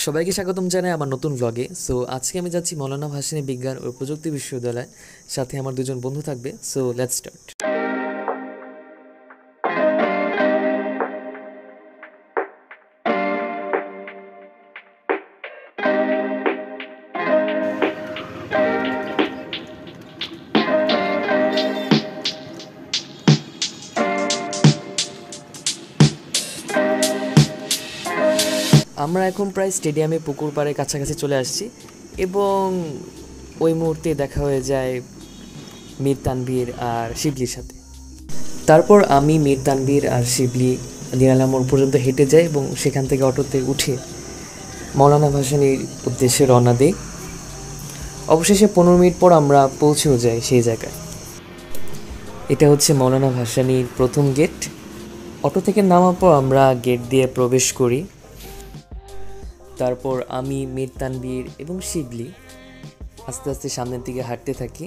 সবাইকে স্বাগতম জানাই আমার নতুন ব্লগে। সো আজকে আমি যাচ্ছি মৌলানা ভাসানী বিজ্ঞান ও প্রযুক্তি বিশ্ববিদ্যালয়, সাথে আমার দুজন বন্ধু থাকবে। So let's start. আমরা এখন প্রায় স্টেডিয়ামে পুকুর পাড়ের কাছাকাছি চলে আসছি এবং ওই মুহূর্তে দেখা হয়ে যায় মীর তানভীর আর শিবলির সাথে। তারপর আমি মীর তানভীর আর শিবলি দিনালা মোড় পর্যন্ত হেঁটে যাই এবং সেখান থেকে অটোতে উঠে মৌলানা ভাসানীর উদ্দেশ্যে রওনা দিই। অবশেষে 15 মিনিট পর আমরা পৌঁছেও যাই সেই জায়গায়। এটা হচ্ছে মৌলানা ভাসানীর প্রথম গেট। অটো থেকে নামার পর আমরা গেট দিয়ে প্রবেশ করি। তারপর আমি মীর তানভীর এবং শিবলি আস্তে আস্তে সামনের দিকে হাঁটতে থাকি।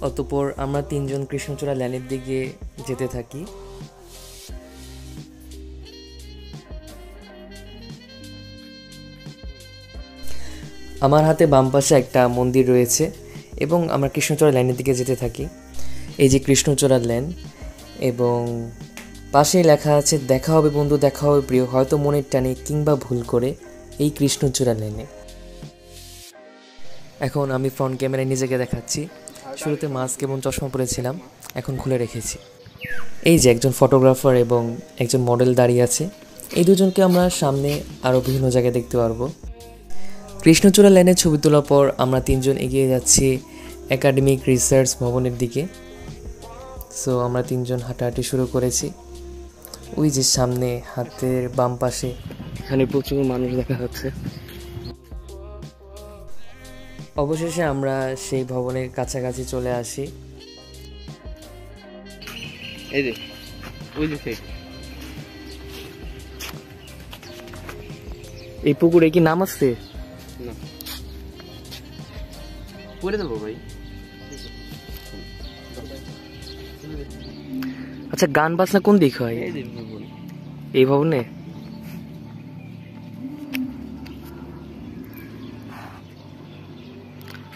অতঃপর আমরা তিনজন কৃষ্ণচূড়া ল্যানের দিকে যেতে থাকি। আমার হাতে বাম পাশে একটা মন্দির রয়েছে এবং আমরা কৃষ্ণচূড়া ল্যানের দিকে যেতে থাকি। এই যে কৃষ্ণচূড়া ল্যান, এবং পাশেই লেখা আছে দেখা হবে বন্ধু, দেখা হবে প্রিয়, হয়তো মনের টানে কিংবা ভুল করে এই কৃষ্ণচূড়া লেনে। এখন আমি ফ্রন্ট ক্যামেরায় নিজেকে দেখাচ্ছি। শুরুতে মাস্ক এবং চশমা পরেছিলাম, এখন খুলে রেখেছি। এই যে একজন ফটোগ্রাফার এবং একজন মডেল দাঁড়িয়ে আছে, এই দুজনকে আমরা সামনে আরও বিভিন্ন জায়গায় দেখতে পারবো। কৃষ্ণচূড়া লেনে ছবি তোলার পর আমরা তিনজন এগিয়ে যাচ্ছি একাডেমিক রিসার্চ ভবনের দিকে। সো আমরা তিনজন হাঁটাহাঁটি শুরু করেছি। ওই যে সামনে হাতের বাম পাশে এখানে প্রচুর মানুষ দেখা যাচ্ছে। অবশেষে আমরা সেই ভবনের কাছাকাছি চলে আসি। এই যে এই পুকুরে কি নাম আছে? না, পরে দেবো ভাই। আচ্ছা, গান বাজনা কোন দিক হয় এই ভবনে?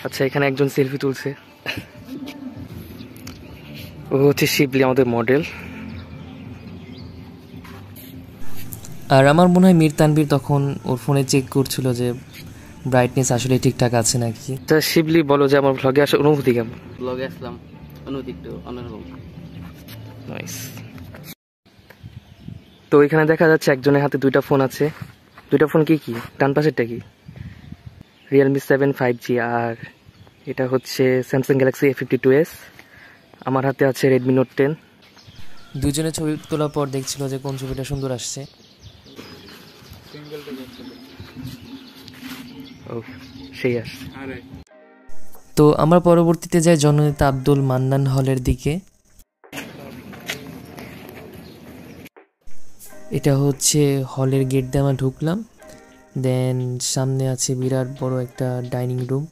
আচ্ছা, এখানে একজন সেলফি তুলছে, ও হচ্ছে শিবলি, আমাদের মডেল। আর আমার মনে হয় মীর তানভীর তখন ওর ফোনে চেক করছিল যে ব্রাইটনেস আসলে ঠিকঠাক আছে নাকি। তা শিবলি, বলো যে আমার ভ্লগে আসার অনুভূতি কেমন? ব্লগে আসলাম, অনুভূতি একটু অন্যরকম। নাইস। তো এখানে দেখা যাচ্ছে একজনের হাতে দুইটা ফোন আছে। দুইটা ফোন কি কি? ডান পাশেরটা কি? রিয়েলমি 7 5G, আর এটা হচ্ছে স্যামসাং গ্যালাক্সি A52s। আমার হাতে আছে রেডমি নোট 10। দুজনে ছবি তোলার পর দেখছিল যে কোন ছবিটা সুন্দর আসছে। ও সেই আসছে। তো আমরা পরবর্তীতে যাই জননেতা আব্দুল মান্নান হলের দিকে। এটা হচ্ছে হলের গেট দিয়ে আমরা ঢুকলাম। দেন সামনে আছে বিরাট বড় একটা ডাইনিং রুম।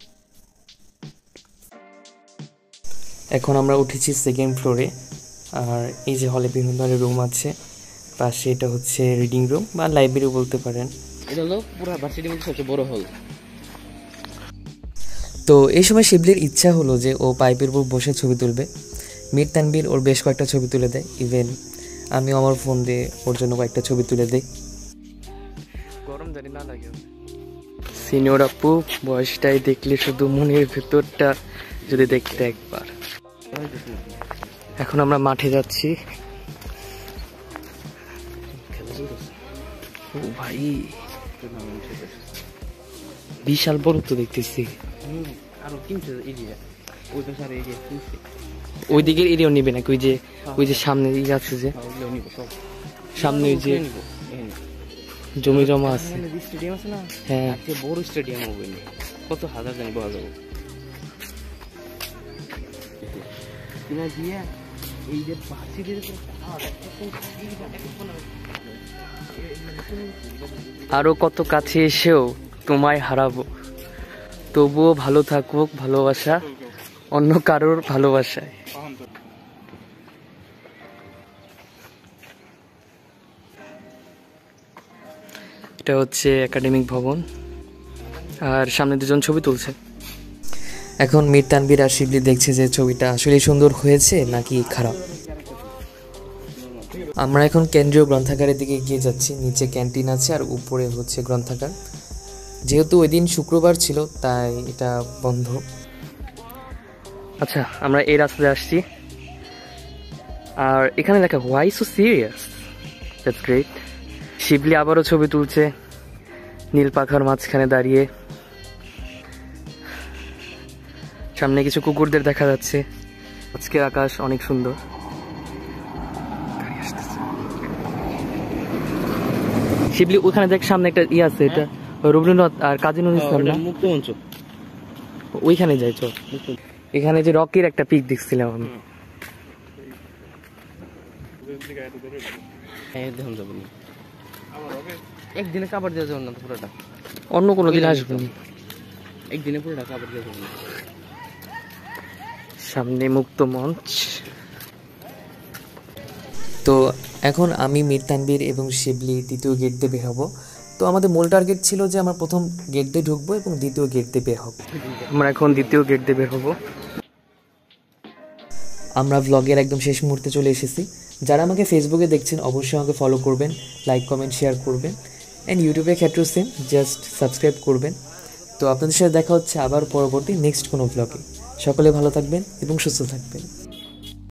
এখন আমরা উঠেছি সেকেন্ড ফ্লোরে। আর এই যে হলে বিভিন্ন ধরনের রুম আছে। পাশে এটা হচ্ছে রিডিং রুম বা লাইব্রেরি বলতে পারেন। এটা হলো পুরো ভার্সিটির মধ্যে সবচেয়ে বড় হল। তো এই সময় শিবলির ইচ্ছা হলো যে ও পাইপের উপর বসে ছবি তুলবে। মীর তানভীর ওর বেশ কয়েকটা ছবি তুলে দেয়, ইভেন আমিও আমার ফোন দিয়ে ওর জন্য কয়েকটা ছবি তুলে দিই। গরম জানি না লাগে। সিনিয়র আপু বয়সটাই দেখলে শুধু মনের ভেতরটা যদি দেখতে একবার। এখন আমরা মাঠে যাচ্ছি। ও ভাই, বিশাল বড় তো দেখতেছি। ওই দিকের এরিয়াও নিবে নাকি? ওই যে সামনে দিকে আছে, যে সামনে ওই যে জমি জমা আছে, স্টেডিয়াম আছে না? হ্যাঁ, বড় স্টেডিয়াম হবে, কত হাজার জানি বলা যাবো। আরো কত কাছে এসেও তোমায় হারাবো, তবুও ভালো থাকুক ভালোবাসা অন্য কারোর ভালোবাসায়। এটা হচ্ছে একাডেমিক ভবন, আর সামনে দুজন ছবি তুলছে। এখন মীর তানভীর আর শিবলি দেখছে যে ছবিটা আসলে সুন্দর হয়েছে নাকি খারাপ। আমরা এখন কেন্দ্রীয় গ্রন্থাগারের দিকে এগিয়ে যাচ্ছি। নিচে ক্যান্টিন আছে আর উপরে হচ্ছে গ্রন্থাগার। যেহেতু ওই দিন শুক্রবার ছিল তাই এটা বন্ধ। আচ্ছা, আমরা এই রাস্তায় আসছি, আর এখানে লেখা why so serious, that's great. Shibli আবারও ছবি তুলছে নীল পাখার মাঝখানে দাঁড়িয়ে। সামনে কিছু কুকুরদের দেখা যাচ্ছে। আজকের আকাশ অনেক সুন্দর। শিবলি ওখানে দেখ, সামনে একটা ইয়ে আছে, এটা রবীন্দ্রনাথ আর কাজী নজরুল ইসলাম না? মুক্ত মঞ্চ। ওইখানে যাই চল। এখানে যে রকির একটা পিক দেখছিলাম আমি। দেখুন যাবো না, একদিনে কাবার দেওয়া যাবে না তো পুরোটা, অন্য কোনো দিন আসবো। একদিনে পুরোটা কাবার দেওয়া যাবে না। সামনে মুক্ত মঞ্চ। তো এখন আমি মীর তানভীর এবং শিবলি দ্বিতীয় গেট দিয়ে বের হবো। তো আমাদের মূল টার্গেট ছিল যে আমরা প্রথম গেট দিয়ে ঢুকবো এবং দ্বিতীয় গেট দিয়ে বের হবো। আমরা এখন দ্বিতীয় গেট দিয়ে বের হবো। আমরা ব্লগের একদম শেষ মুহূর্তে চলে এসেছি। যারা আমাকে ফেসবুকে দেখছেন অবশ্যই আমাকে ফলো করবেন, লাইক কমেন্ট শেয়ার করবেন, অ্যান্ড ইউটিউবের ক্ষেত্রেও সেম, জাস্ট সাবস্ক্রাইব করবেন। তো আপনাদের সাথে দেখা হচ্ছে আবার পরবর্তী নেক্সট কোনো ব্লগে। সকলে ভালো থাকবেন এবং সুস্থ থাকবেন।